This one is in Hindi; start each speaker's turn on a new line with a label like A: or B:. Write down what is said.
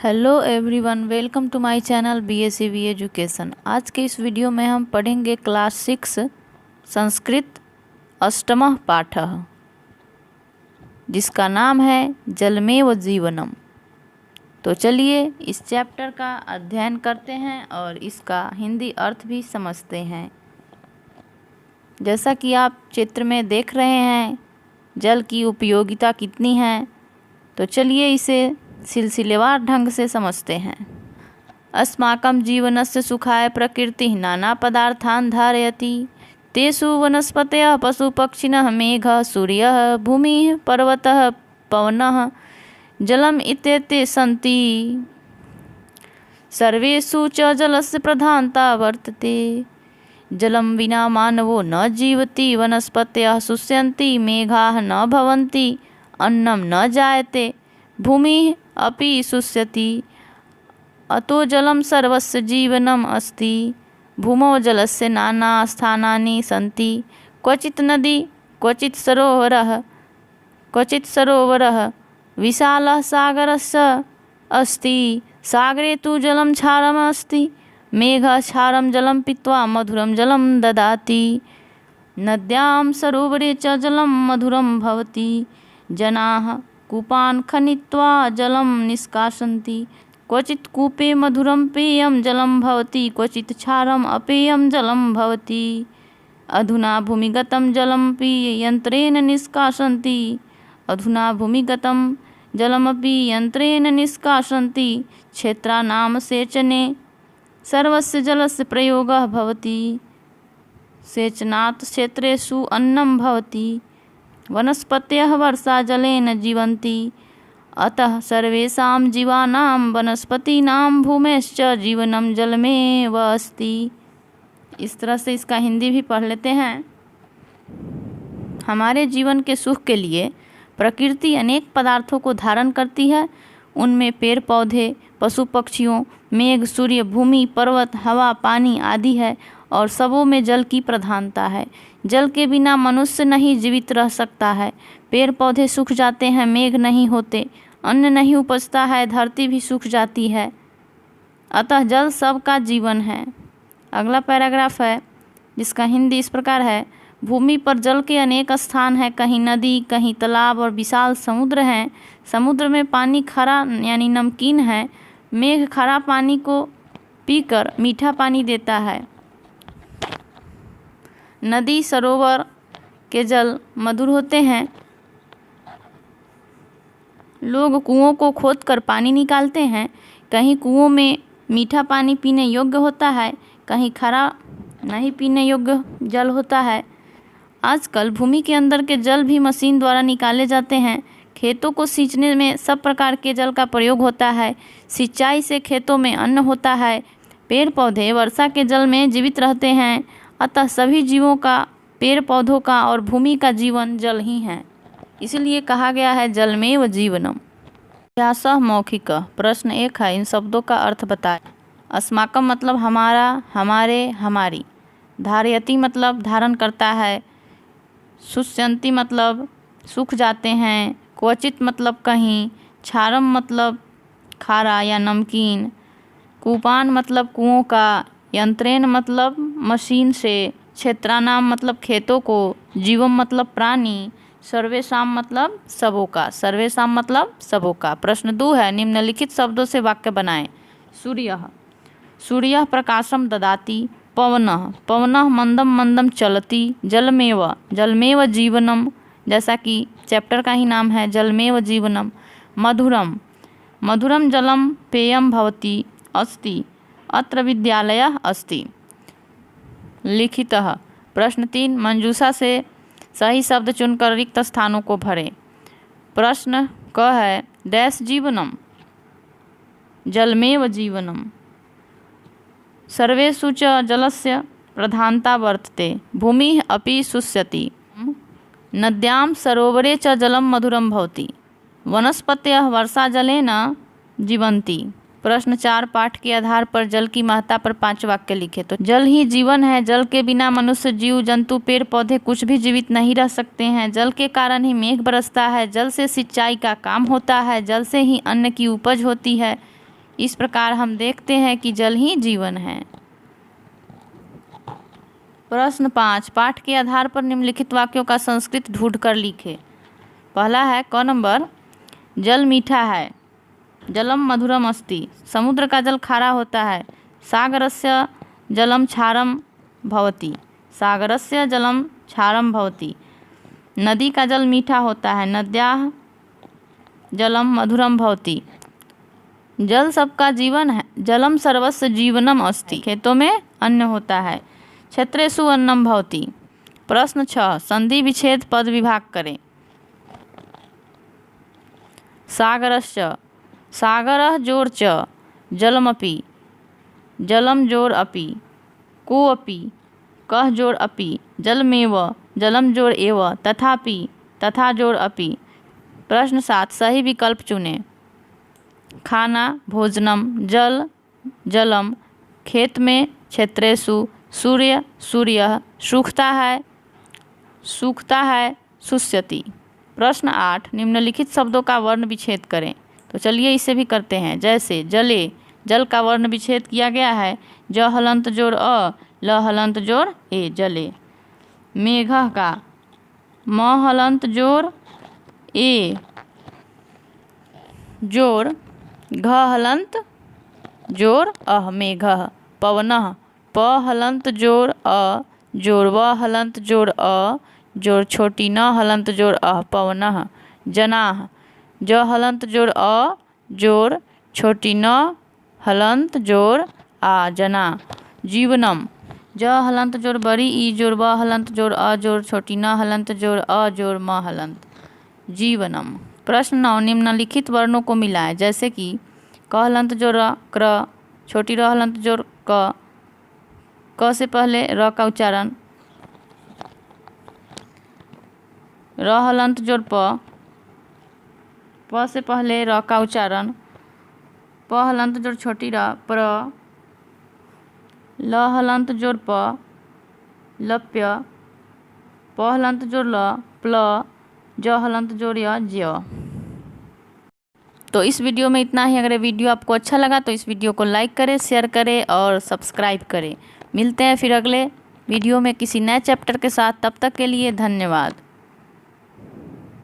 A: Hello everyone, welcome to my channel BSCV education. आज के इस वीडियो में हम पढ़ेंगे क्लास 6 संस्कृत अष्टमः पाठः, जिसका नाम है जलमेव जीवनम। तो चलिए इस चैप्टर का अध्ययन करते हैं और इसका हिंदी अर्थ भी समझते हैं। जैसा कि आप चित्र में देख रहे हैं, जल की उपयोगिता कितनी है, तो चलिए इसे सिलसिलेवार ढंग से समझते हैं। अस्माकं जीवनस्य सुखाय प्रकृतिः नाना पदार्थान् धारयति, तेषु वनस्पतयः पशुपक्षिणः मेघः सूर्यः भूमिः पर्वतः पवनः जलम् इत्येते सन्ति। सर्वेषु च जलस्य प्रधानता वर्तते। जलं विना मानवो न जीवति, वनस्पतयः शुष्यन्ति, मेघाः न भवन्ति, अन्नं न जायते, भूमिः अपि शुष्यति। अतो जलं सर्वस्य जीवनम् अस्ति। भूमौ जलस्य नाना स्थानानि सन्ति, क्वचित् नदी, क्वचित् सरोवरः विशालः सागरस्य अस्ति। सागरे तु जलं क्षारम् अस्ति। मेघः क्षारं जलं पीत्वा मधुरं जलं ददाति। नद्यां सरोवरे च जलं मधुरं भवति। जनाः कूपान् खनित्वा जलं निष्कासन्ति। क्वचित् कूपे मधुरं पेयं जलं भवति, क्वचित् क्षारम् अपेयं जलं भवति। अधुना भूमिगतं जलमपि यन्त्रेण निष्कासन्ति। अधुना भूमिगतं जलमपि यन्त्रेण निष्कासन्ति। क्षेत्राणां सेचने सर्वस्य जलस्य प्रयोगः भवति। सेचनात् क्षेत्रेषु अन्नं भवति। वनस्पतयः वर्षाजलेन जीवन्ति। अतः सर्वेषां जीवानां वनस्पतीनां भूमेश्च जीवनं जलमेव अस्ति। इस तरह से इसका हिंदी भी पढ़ लेते हैं। हमारे जीवन के सुख के लिए प्रकृति अनेक पदार्थों को धारण करती है। उनमें पेड़ पौधे, पशु पक्षियों, मेघ, सूर्य, भूमि, पर्वत, हवा, पानी आदि है और सबों में जल की प्रधानता है। जल के बिना मनुष्य नहीं जीवित रह सकता है। पेड़ पौधे सूख जाते हैं, मेघ नहीं होते, अन्न नहीं उपजता है, धरती भी सूख जाती है। अतः जल सबका जीवन है। अगला पैराग्राफ है जिसका हिंदी इस प्रकार है। भूमि पर जल के अनेक स्थान हैं, कहीं नदी, कहीं तालाब और विशाल समुद्र हैं। समुद्र में पानी खरा यानी नमकीन है। मेघ खरा पानी को पीकर मीठा पानी देता है। नदी, सरोवर के जल मधुर होते हैं। लोग कुओं को खोदकर पानी निकालते हैं। कहीं कुओं में मीठा पानी पीने योग्य होता है, कहीं खरा नहीं पीने योग्य जल होता है। आजकल भूमि के अंदर के जल भी मशीन द्वारा निकाले जाते हैं। खेतों को सींचने में सब प्रकार के जल का प्रयोग होता है। सिंचाई से खेतों में अन्न होता है। पेड़ पौधे वर्षा के जल में जीवित रहते हैं। अतः सभी जीवों का, पेड़ पौधों का और भूमि का जीवन जल ही है। इसलिए कहा गया है जलमेव जीवनम। व्यासः मौखिक। प्रश्न 1 है, इन शब्दों का अर्थ बताएं। अस्माकं मतलब हमारा, हमारे, हमारी। धारयति मतलब धारण करता है। शुष्यन्ति मतलब सूख जाते हैं। क्वचित मतलब कहीं। क्षारम मतलब खारा या नमकीन। कूपान मतलब कुओं का। यंत्रेण मतलब मशीन से। क्षेत्रानाम मतलब खेतों को। जीवम मतलब प्राणी। सर्वेषाम मतलब सबों का। सर्वेषाम मतलब सबों का। प्रश्न 2 है, निम्नलिखित शब्दों से वाक्य बनाएं। सूर्यः, सूर्यः प्रकाशम ददाति। पवनः, पवनः मंदम मंदम चलति। जलमेव, जलमेव जीवनम, जैसा कि चैप्टर का ही नाम है जलमेव जीवनम। मधुरम, मधुरम जलम पेयम भवति अस्ति। अत्र विद्यालयः अस्ति। लिखितः, प्रश्न 3, मंजूषा से सही शब्द चुनकर रिक्त स्थानों को भरें। प्रश्न क है, डैश जीवनम, जलमेव जीवनम। सर्वेषु च जलस्य प्रधानता वर्तते। भूमिः अपि शुष्यति। नद्यां सरोवरे च जलं मधुरं भवति। वनस्पतयः वर्षाजलेन जीवन्ति। प्रश्न 4, पाठ के आधार पर जल की महत्ता पर 5 वाक्य लिखे। तो जल ही जीवन है। जल के बिना मनुष्य, जीव जंतु, पेड़ पौधे कुछ भी जीवित नहीं रह सकते हैं। जल के कारण ही मेघ बरसता है। जल से सिंचाई का काम होता है। जल से ही अन्न की उपज होती है। इस प्रकार हम देखते हैं कि जल ही जीवन है। प्रश्न 5, पाठ के आधार पर निम्नलिखित वाक्यों का संस्कृत ढूंढ कर लिखे। पहला है क नंबर, जल मीठा है, जलम मधुरम अस्ति। समुद्र का जल खारा होता है, सागरस्य जलम क्षारम भवति, सागरस्य जलम क्षारम भवति। नदी का जल मीठा होता है, नद्याः जलम मधुरम भवति। जल सबका जीवन है, जलम सर्वस्य जीवनम अस्ति। खेतों में अन्न होता है, क्षेत्रेषु अन्नम भवति। प्रश्न 6, संधि विच्छेद पद विभाग करें। सागरस्य, सागरः जोर च, जलमपि, जलम जोर अपि, कोऽपि, कः जोर अपि, जलमेव, जलम जोर एव, तथापि, तथा जोर अपि। प्रश्न 7, सही विकल्प चुनें। खाना, भोजनम, जल, जलम, खेत में, क्षेत्रेषु, सूर्य, सूर्यः, सूखता है, सूखता है, शुष्यति। प्रश्न 8, निम्नलिखित शब्दों का वर्ण विच्छेद करें। तो चलिए इसे भी करते हैं। जैसे जले, जल का वर्ण विच्छेद किया गया है, ज हलंत जोर अ, ल हलंत जोर ए, जले। मेघः का, म हलंत जोर ए जोर, घ हलंत जोर अह, मेघः। पवनः, प हलंत जोर अ जोर व हलंत जोर अ जोर छोटी न हलंत जोर अह, पवनः। जनाः, ज हलंत जोर अ जोर छोटी न हलंत जोर आ, जना। जीवनम, ज हलंत जोर बड़ी ई जोर व हलंत जोर अ जोर छोटी न हलंत जोर अ जोर म हलंत, जीवनम। प्रश्न 9, निम्नलिखित वर्णों को मिलाएं। जैसे कि क हलंत जोर क्र, छोटी र हलंत जोर क से पहले र का उच्चारण, र हलंत जोर प से पहले र का उच्चारण, प हलंत जोर छोटी र प्र, ल हलंत जोर प लप्य, प हलंत जोर ल प्ल, ज हलंत जोर य ज्य। तो इस वीडियो में इतना ही। अगर ये वीडियो आपको अच्छा लगा तो इस वीडियो को लाइक करें, शेयर करें और सब्सक्राइब करें। मिलते हैं फिर अगले वीडियो में किसी नए चैप्टर के साथ। तब तक के लिए धन्यवाद।